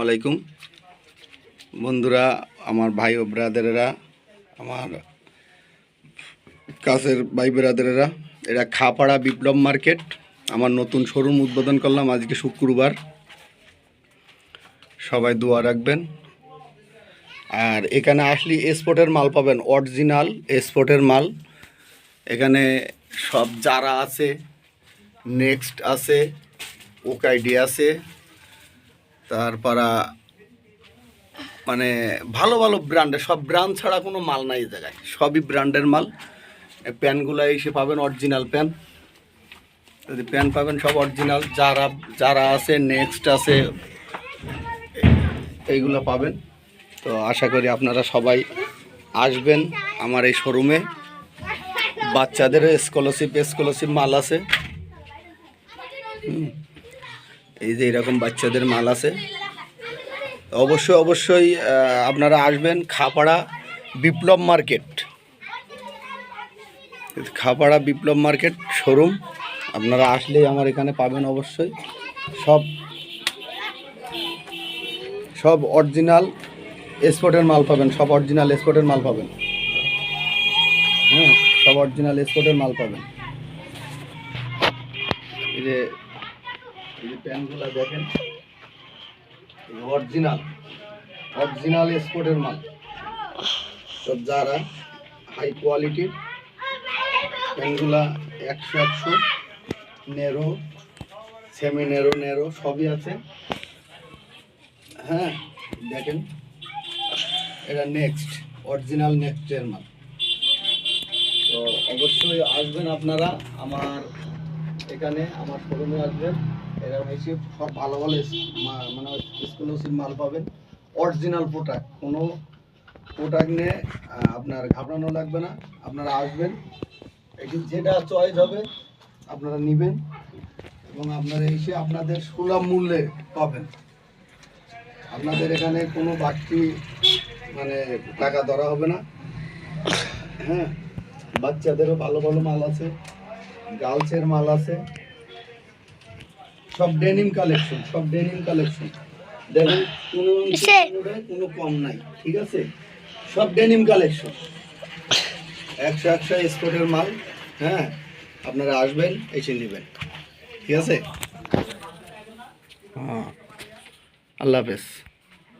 আলাইকুম বন্ধুরা, আমার ভাই ও ব্রাদারেরা, আমার কাছের ভাই ব্রাদারেরা, এটা খাপাড়া বিপ্লব মার্কেট। আমার নতুন শোরুম উদ্বোধন করলাম আজকে শুক্রবার। সবাই দোয়া রাখবেন। আর এখানে আসলে এক্সপোর্টের মাল পাবেন, অরিজিনাল এক্সপোর্টের মাল। এখানে সব যারা আছে, নেক্সট আছে, ওকাইডি আছে, তারপর মানে ভালো ভালো ব্র্যান্ডের সব, ব্র্যান্ড ছাড়া কোনো মাল নাই এই জায়গায়, সবই ব্র্যান্ডের মাল। প্যান্টগুলো এসে পাবেন অরিজিনাল প্যান্ট, যদি প্যান্ট পাবেন সব অরিজিনাল। যারা আছে, নেক্সট আছে, এইগুলো পাবেন। তো আশা করি আপনারা সবাই আসবেন আমার এই শোরুমে। বাচ্চাদেরও স্কলারশিপ মাল আছে। এই যে এরকম বাচ্চাদের মাল আছে। অবশ্যই আপনারা আসবেন খাপাড়া বিপ্লব মার্কেট। খাপাড়া বিপ্লব মার্কেট শোরুম আপনারা আসলেই আমার এখানে পাবেন। অবশ্যই সব অরিজিনাল এক্সপোর্টের মাল পাবেন, সব অরিজিনাল এক্সপোর্টের মাল পাবেন। হ্যাঁ, সব অরিজিনাল এক্সপোর্টের মাল পাবেন। এই যে প্যান্টগুলো দেখেন, অরিজিনাল এক্সপোর্টের মাল। সব যারা হাই কোয়ালিটির প্যান্টগুলা 100 নেরো, সেমি নেরো সবই আছে। হ্যাঁ দেখেন, এটা নেক্সট, অরিজিনাল নেক্সটের মাল। তো অবশ্যই আসবেন আপনারা আমার এখানে, আমার শোরুমে আসবেন। এরা এসে সব ভালো মানে এক্সক্লুসিভ মাল পাবেন, অরিজিনাল প্রোডাক্ট। কোনো প্রোডাক্ট নিয়ে আপনার ঘাবড়ানো লাগবে না। আপনারা আসবেন, এটি যেটা চয়েস হবে আপনারা নেবেন, এবং আপনারা এসে আপনাদের সুলভ মূল্যে পাবেন। আপনাদের এখানে কোনো বাড়তি টাকা ধরা হবে না। হ্যাঁ, বাচ্চাদেরও ভালো ভালো মাল আছে, গার্লসের মাল আছে, সব ডেনিম কালেকশন। দেখেন কোনো কম নাই, ঠিক আছে? সব ডেনিম কালেকশন, 100 এক্সপোর্টের মাল। হ্যাঁ, আপনারা আসবেন, এসে নেবেন, ঠিক আছে? হ্যাঁ, আল্লাহ হাফেজ।